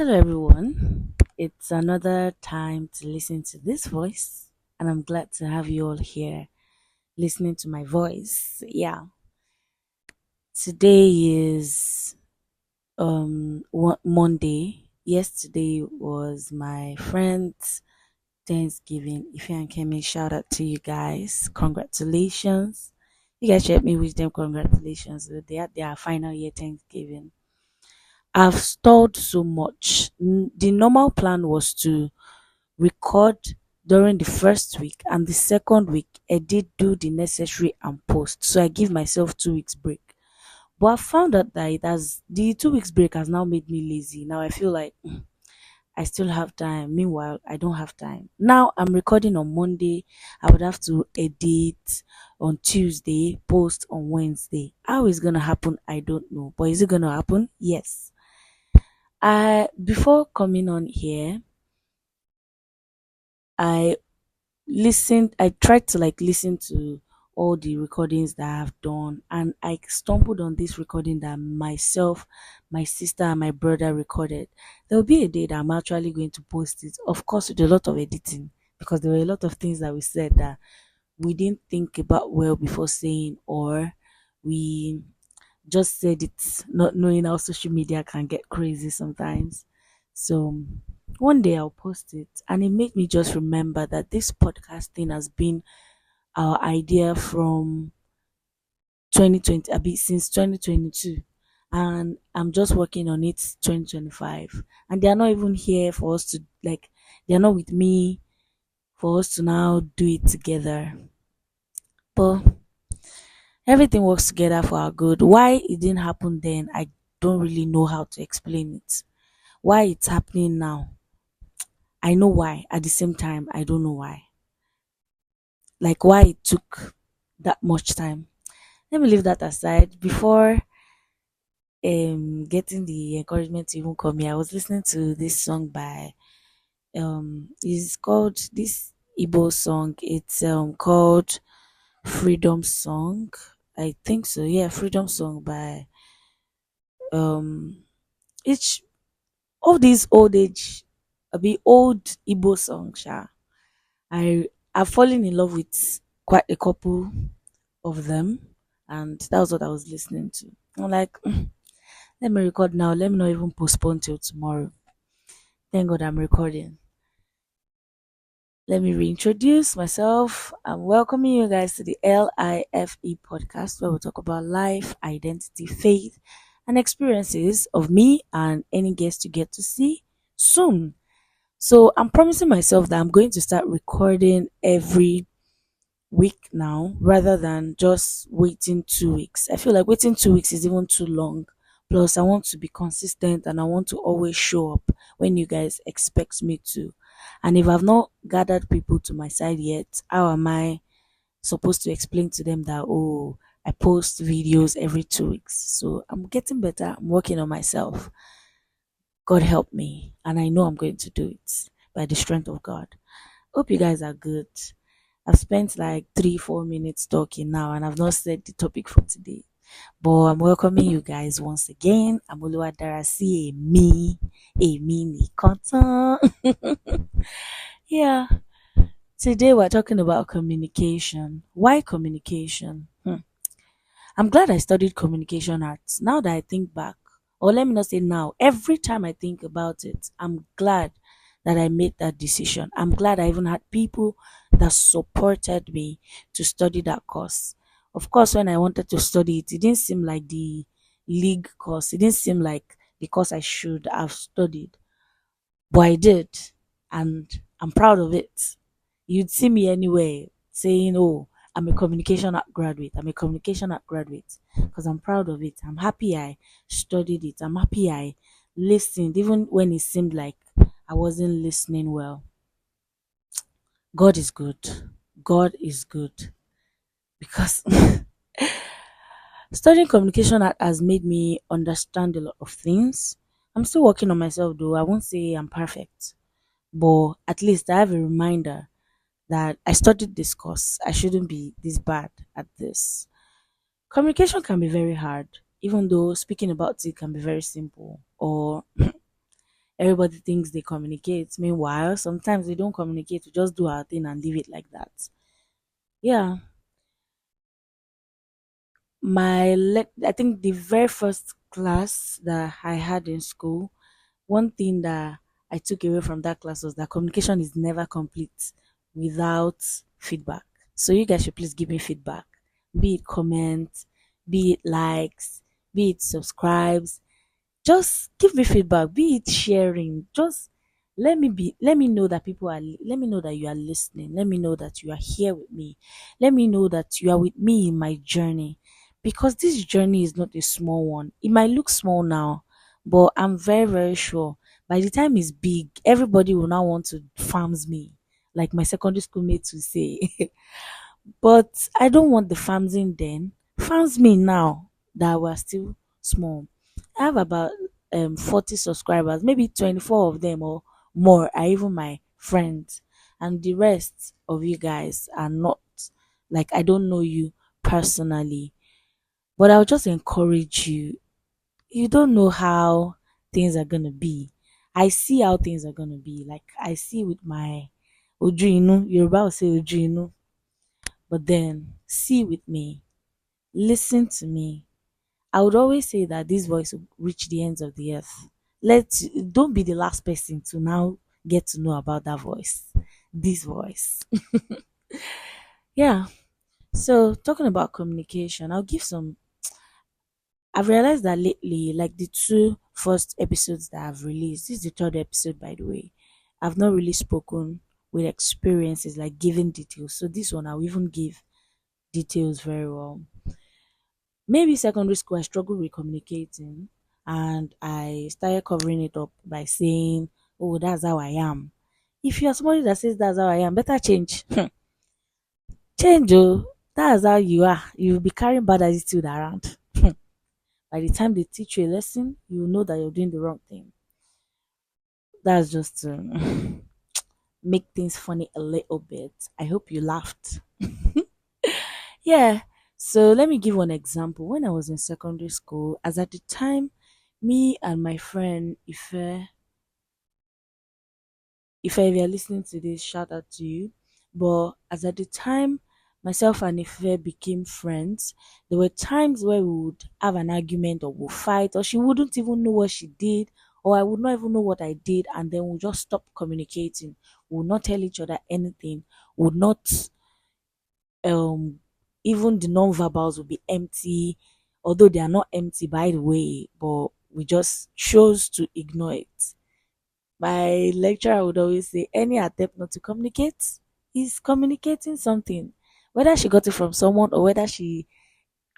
Hello, everyone. It's another time to listen to this voice, and I'm glad to have you all here listening to my voice. Yeah, today is Monday. Yesterday was my friend's Thanksgiving. If you and Kemi, shout out to you guys. Congratulations. You guys should help me wish them congratulations. They had their final year Thanksgiving. I've stalled so much. The normal plan was to record during the first week, and the second week edit, do the necessary and post. So I give myself 2 weeks break. But I found out that it has the 2 weeks break has now made me lazy. Now I feel like I still have time. Meanwhile, I don't have time. Now I'm recording on Monday. I would have to edit on Tuesday, post on Wednesday. How is gonna happen? I don't know. But is it gonna happen? Yes. I before coming on here, I I tried to listen to all the recordings that I've done, and I stumbled on this recording that myself, my sister and my brother recorded. There will be a day that I'm actually going to post it, of course with a lot of editing, because there were a lot of things that we said that we didn't think about well before saying, or we just said it not knowing how social media can get crazy sometimes. So one day I'll post it, and it made me just remember that this podcast thing has been our idea from 2020, a bit since 2022, and I'm just working on it 2025, and they are not even here for us to they are not with me for us to now do it together. But everything works together for our good. Why it didn't happen then, I don't really know how to explain it. Why it's happening now, I know why. At the same time, I don't know why. Like why it took that much time. Let me leave that aside. Before getting the encouragement to even come here, I was listening to this song by it's called this Igbo song. It's called Freedom Song. I think so. Yeah, Freedom Song by um each of these old age, a bit old Igbo songs. Sha. I've fallen in love with quite a couple of them, and that was what I was listening to. I'm like, let me record now. Let me not even postpone till tomorrow. Thank God I'm recording. Let me reintroduce myself. I'm welcoming you guys to the LIFE podcast, where we talk about life, identity, faith, and experiences of me and any guest you get to see soon. So I'm promising myself that I'm going to start recording every week now rather than just waiting 2 weeks. I feel like waiting 2 weeks is even too long. Plus, I want to be consistent and I want to always show up when you guys expect me to. And if I've not gathered people to my side yet, how am I supposed to explain to them that, oh, I post videos every 2 weeks? So I'm getting better. I'm working on myself. God help me. And I know I'm going to do it by the strength of God. Hope you guys are good. I've spent like 3-4 minutes talking now, and I've not said the topic for today. But I'm welcoming you guys once again. I'm Oluwadarasi Emi Nikotan. Yeah. Today we're talking about communication. Why communication? I'm glad I studied communication arts. Now that I think back, or let me not say now, every time I think about it, I'm glad that I made that decision. I'm glad I even had people that supported me to study that course. Of course, when I wanted to study it, it didn't seem like the league course. It didn't seem like the course I should have studied, but I did, and I'm proud of it. You'd see me anywhere saying, "Oh, I'm a communication art graduate. I'm a communication art graduate," because I'm proud of it. I'm happy I studied it. I'm happy I listened, even when it seemed like I wasn't listening well. God is good. God is good because studying communication art has made me understand a lot of things. I'm still working on myself though. I won't say I'm perfect, but at least I have a reminder that I studied this course. I shouldn't be this bad at this. Communication can be very hard, even though speaking about it can be very simple, or Everybody thinks they communicate. Meanwhile, sometimes we don't communicate. We just do our thing and leave it like that. Yeah, I think the very first class that I had in school, one thing that I took away from that class was that communication is never complete without feedback. So you guys should please give me feedback, be it comments, be it likes, be it subscribes. Just give me feedback, be it sharing. Just let me know that let me know that you are listening. Let me know that you are here with me. Let me know that you are with me in my journey. Because this journey is not a small one. It might look small now, but I'm very, very sure by the time it's big, everybody will now want to farms me. Like my secondary school mates will say. But I don't want the farms in then. Farms me now that we're still small. I have about 40 subscribers, maybe 24 of them or more are even my friends. And the rest of you guys are not, like, I don't know you personally. But I'll just encourage you. You don't know how things are gonna be. I see how things are gonna be. Like I see with my Ojuinu, Yoruba will say Ojuinu, but then see with me, listen to me. I would always say that this voice will reach the ends of the earth. Let don't be the last person to now get to know about that voice. This voice. Yeah. So talking about communication, I've realized that lately, like the two first episodes that I've released, this is the third episode by the way. I've not really spoken with experiences like giving details. So this one I'll even give details very well. Maybe secondary school I struggled with communicating and I started covering it up by saying, oh, that's how I am. If you're somebody that says that's how I am, better change. Change, oh. That's how you are. You'll be carrying bad attitude around. By the time they teach you a lesson, you will know that you're doing the wrong thing. That's just to make things funny a little bit. I hope you laughed. Yeah. So let me give one example. When I was in secondary school, as at the time, me and my friend if you're listening to this, shout out to you. But as at the time, myself and Ife became friends, there were times where we would have an argument or we'll fight, or she wouldn't even know what she did, or I would not even know what I did, and then we'll just stop communicating. We'll not tell each other anything. We'll not um even the non-verbals will be empty, although they are not empty by the way, but we just chose to ignore it. My lecturer would always say any attempt not to communicate is communicating something. Whether she got it from someone or whether she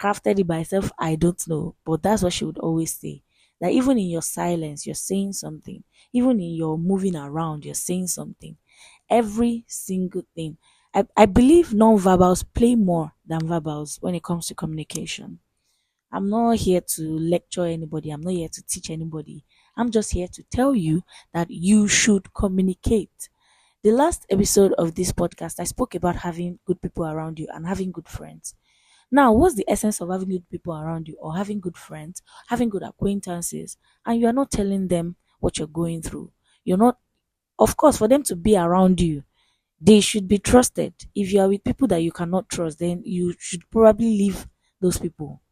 crafted it by herself, I don't know. But that's what she would always say. That even in your silence, you're saying something. Even in your moving around, you're saying something. Every single thing. I believe non-verbals play more than verbals when it comes to communication. I'm not here to lecture anybody. I'm not here to teach anybody. I'm just here to tell you that you should communicate. The last episode of this podcast, I spoke about having good people around you and having good friends. Now, what's the essence of having good people around you or having good friends, having good acquaintances, and you are not telling them what you're going through? You're not, of course, for them to be around you, they should be trusted. If you are with people that you cannot trust, then you should probably leave those people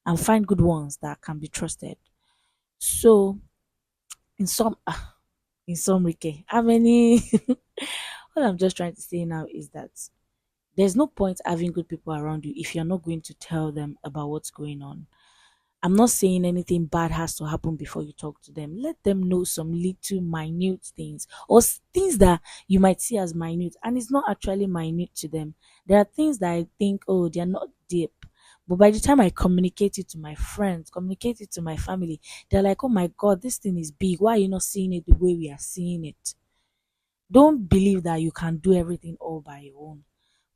and find good ones that can be trusted. So, in some, in some, Rike, how many? What I'm just trying to say now is that there's no point having good people around you if you're not going to tell them about what's going on. I'm not saying anything bad has to happen before you talk to them. Let them know some little minute things or things that you might see as minute and it's not actually minute to them. There are things that I think, oh, they're not deep. But by the time I communicate it to my friends, communicate it to my family, they're like, oh my God, this thing is big. Why are you not seeing it the way we are seeing it? Don't believe that you can do everything all by your own.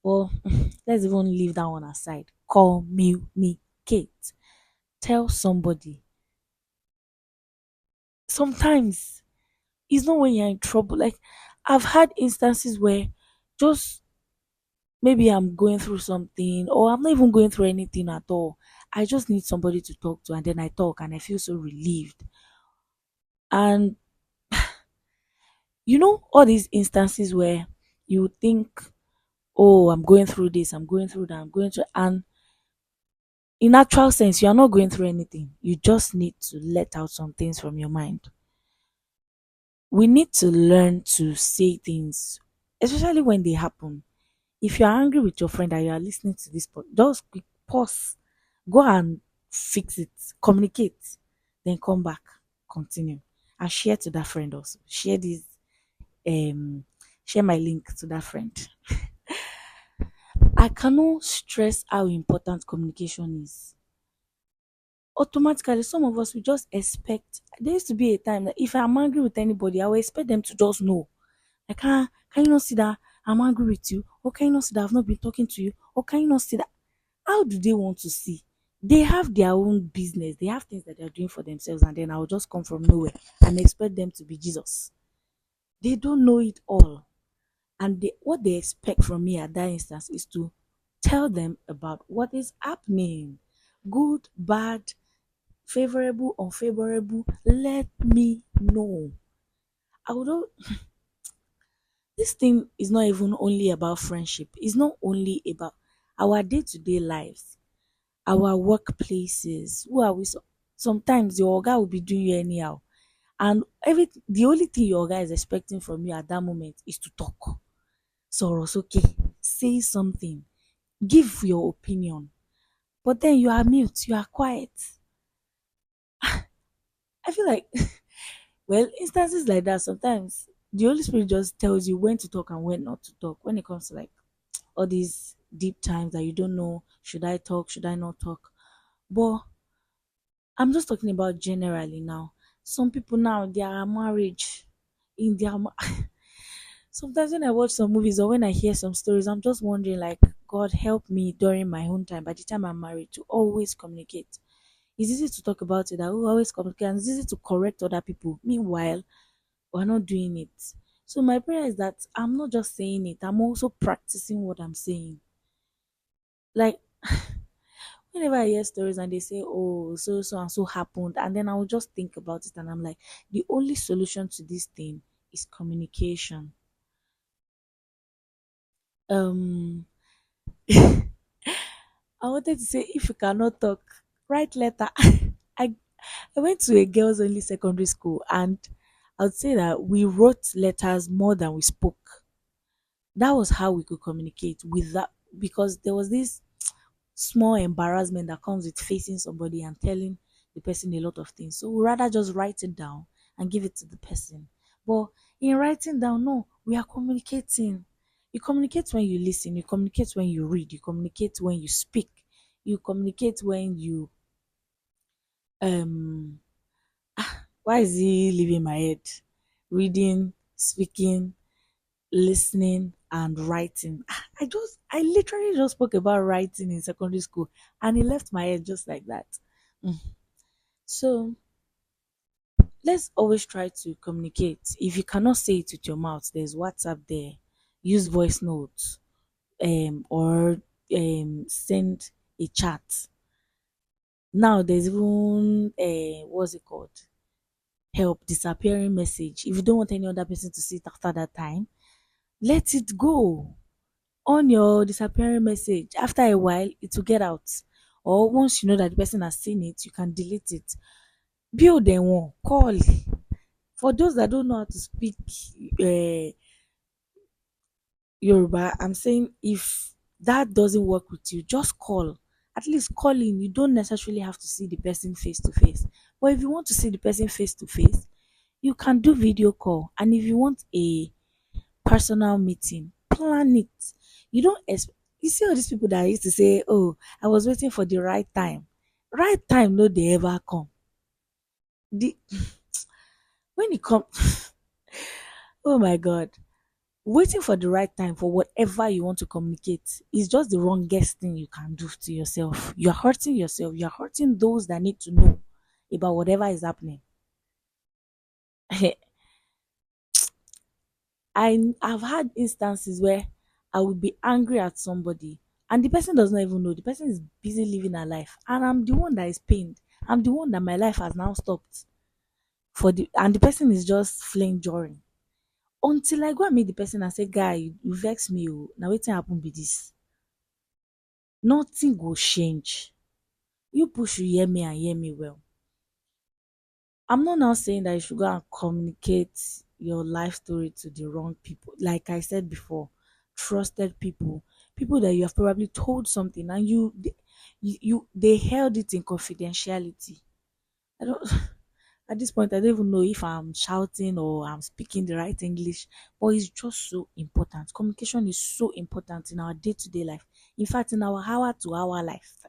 Well, let's even leave that one aside. Communicate. Tell somebody. Sometimes it's not when you're in trouble. Like I've had instances where just maybe I'm going through something or I'm not even going through anything at all. I just need somebody to talk to and then I talk and I feel so relieved. And You know, all these instances where you think, oh, I'm going through this, I'm going through that, I'm going through, and in actual sense, you are not going through anything. You just need to let out some things from your mind. We need to learn to say things, especially when they happen. If you are angry with your friend and you are listening to this, just quick pause, go and fix it, communicate, then come back, continue, and share to that friend also. Share this, um, share my link to that friend. I cannot stress how important communication is. Automatically, some of us we just expect. There used to be a time that if I'm angry with anybody, I will expect them to just know. Like, can you not see that I'm angry with you? Or can you not see that I've not been talking to you? Or can you not see that? How do they want to see? They have their own business. They have things that they're doing for themselves, and then I'll just come from nowhere and expect them to be Jesus. They don't know it all. And what they expect from me at that instance is to tell them about what is happening. Good, bad, favorable, unfavorable. Let me know. I would al- this thing is not even only about friendship. It's not only about our day-to-day lives, our workplaces. Who are we? Sometimes your guy will be doing you anyhow, and the only thing your guy is expecting from you at that moment is to talk. So it's okay. Say something. Give your opinion. But then you are mute. You are quiet. I feel like, well, instances like that, sometimes the Holy Spirit just tells you when to talk and when not to talk. When it comes to like all these deep times that you don't know, should I talk, should I not talk? But I'm just talking about generally now. Some people now, their marriage, in their sometimes when I watch some movies or when I hear some stories, I'm just wondering, like, God help me during my own time, by the time I'm married, to always communicate. It's easy to talk about it, that we always communicate, and it's easy to correct other people. Meanwhile, we're not doing it. So my prayer is that I'm not just saying it, I'm also practicing what I'm saying. Like, whenever I hear stories and they say, oh, so so and so happened, and then I will just think about it and I'm like, the only solution to this thing is communication. Um I wanted to say, if you cannot talk, write letter. I I went to a girls only secondary school, and I would say that we wrote letters more than we spoke. That was how we could communicate with that, because there was this small embarrassment that comes with facing somebody and telling the person a lot of things. So we rather just write it down and give it to the person. But in writing down, no, we are communicating. You communicate when you listen, you communicate when you read, you communicate when you speak, you communicate when you um why is he leaving my head? Reading, speaking, listening, and writing. I literally just spoke about writing in secondary school, and it left my head just like that. Mm. So let's always try to communicate. If you cannot say it with your mouth, there's WhatsApp there. Use voice notes, or send a chat. Now there's even what's it called? Help disappearing message. If you don't want any other person to see it after that time, let it go on your disappearing message. After a while, it will get out. Or once you know that the person has seen it, you can delete it. Build them one, call. For those that don't know how to speak uh, Yoruba, I'm saying, if that doesn't work with you, just call. At least calling, you don't necessarily have to see the person face to face. But if you want to see the person face to face, you can do video call. And if you want a personal meeting, plan it. You don't you see all these people that used to say, oh, I was waiting for the right time. Right time, no, they ever come. The when it comes, oh my god, waiting for the right time for whatever you want to communicate is just the wrongest thing you can do to yourself. You're hurting yourself, you're hurting those that need to know about whatever is happening. I've had instances where I would be angry at somebody and the person does not even know. The person is busy living her life, and I'm the one that is pained. I'm the one that my life has now stopped for the and the person is just flaying joy. Until I go and meet the person and say, guy, you vex me. Oh. Now waiting happen be this. Nothing go change. You push you hear me and hear me well. I'm not now saying that you should go and communicate your life story to the wrong people. Like I said before, trusted people, people that you have probably told something and they held it in confidentiality. I don't at this point I don't even know if I'm shouting or I'm speaking the right English, but it's just so important. Communication is so important in our day-to-day life. In fact, in our hour to hour life,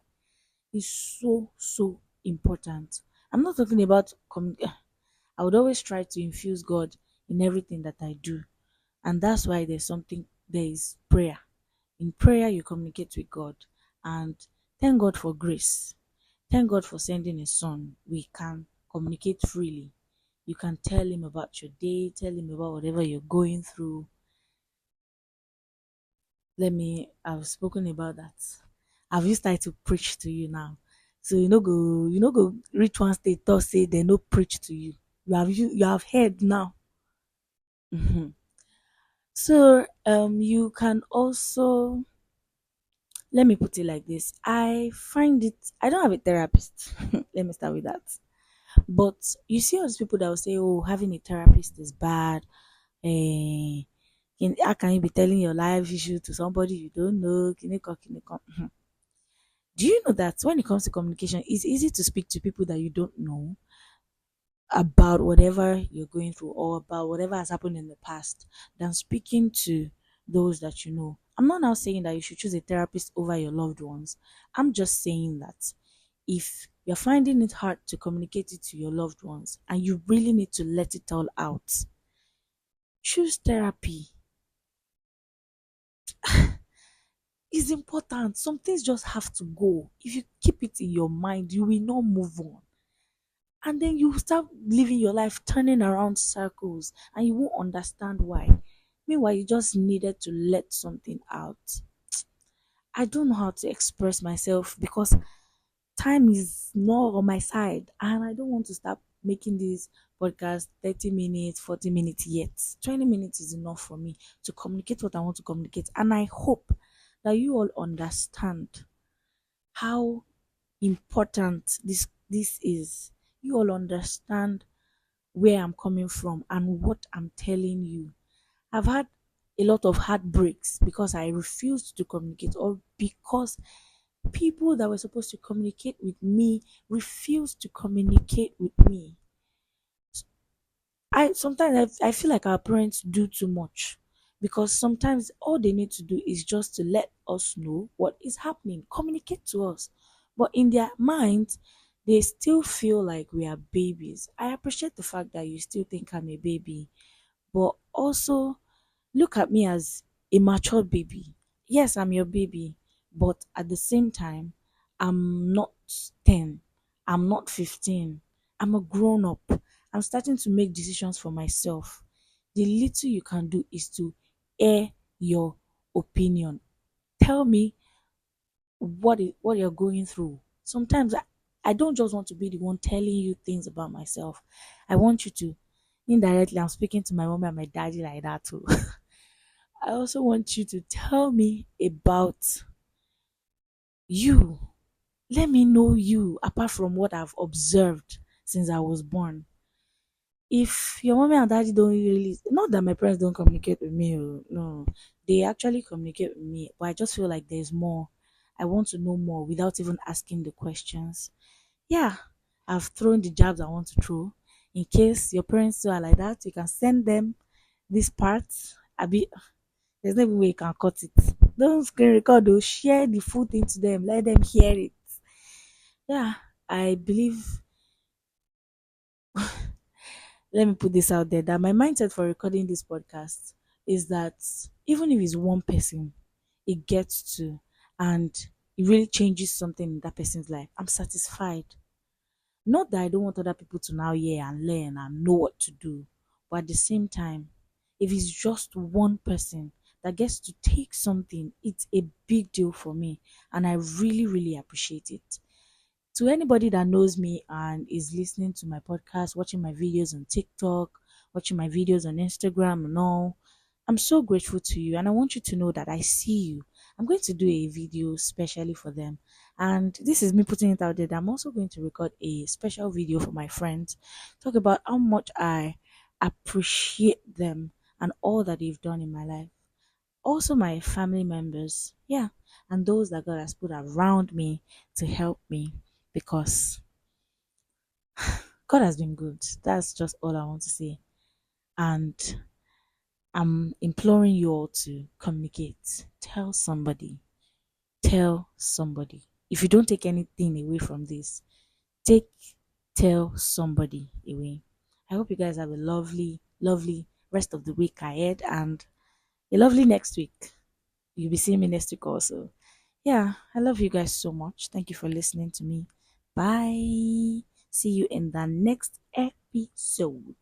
is so important. I'm not talking about I would always try to infuse God in everything that I do. And that's why there is prayer. In prayer, you communicate with God. And thank God for grace. Thank God for sending His Son. We can communicate freely. You can tell Him about your day, tell Him about whatever you're going through. I've spoken about that. Have you started to preach to you now? So you know go reach one state thought say they no preach to you. You have heard now. Mhm. So you can also let me put it like this. I don't have a therapist. Let me start with that. But you see all those people that will say, "Oh, having a therapist is bad." Eh, how can you be telling your life issue to somebody you don't know? Kiniko, kiniko. Do you know that when it comes to communication, it's easy to speak to people that you don't know about whatever you're going through or about whatever has happened in the past than speaking to those that you know. I'm not now saying that you should choose a therapist over your loved ones. I'm just saying that if you're finding it hard to communicate it to your loved ones and you really need to let it all out, choose therapy. It's important. Some things just have to go. If you keep it in your mind, you will not move on. And then you start living your life turning around circles and you won't understand why. Meanwhile, you just needed to let something out. I don't know how to express myself because time is not on my side and I don't want to start making this podcast 30 minutes, 40 minutes yet. 20 minutes is enough for me to communicate what I want to communicate. And I hope that you all understand how important this is. You all understand where I'm coming from and what I'm telling you. I've had a lot of heartbreaks because I refused to communicate or because people that were supposed to communicate with me refused to communicate with me. I feel like our parents do too much because sometimes all they need to do is just to let us know what is happening, communicate to us. But in their minds, they still feel like we are babies. I appreciate the fact that you still think I'm a baby, but also look at me as a mature baby. Yes, I'm your baby, but at the same time, I'm not 10. I'm not 15. I'm a grown up. I'm starting to make decisions for myself. The little you can do is to air your opinion. Tell me what you're going through. Sometimes I don't just want to be the one telling you things about myself. I want you to indirectly I'm speaking to my mom and my daddy like that too. I also want you to tell me about you. Let me know you apart from what I've observed since I was born. If your mommy and daddy don't really, not that my parents don't communicate with me, oh, no, they actually communicate with me, but I just feel like there's more. I want to know more without even asking the questions. Yeah, I've thrown the jabs I want to throw. In case your parents too are like that, you can send them this part. There's no even way you can cut it. Don't screen record though. Share the full thing to them. Let them hear it. Yeah, I believe. Let me put this out there that my mindset for recording this podcast is that even if it's one person, it gets to and it really changes something in that person's life. I'm satisfied. Not that I don't want other people to now hear and learn and know what to do, but at the same time, if it's just one person that gets to take something, it's a big deal for me, and I really appreciate it. To anybody that knows me and is listening to my podcast, watching my videos on TikTok, watching my videos on Instagram and all. I'm so grateful to you, and I want you to know that I see you. I'm going to do a video specially for them, and this is me putting it out there that I'm also going to record a special video for my friends, talk about how much I appreciate them and all that they've done in my life. Also, my family members, yeah, and those that God has put around me to help me, because God has been good. That's just all I want to say. And I'm imploring you all to communicate. Tell somebody. Tell somebody. If you don't take anything away from this, take tell somebody away. I hope you guys have a lovely, lovely rest of the week ahead and a lovely next week. You'll be seeing me next week also. Yeah, I love you guys so much. Thank you for listening to me. Bye. See you in the next episode.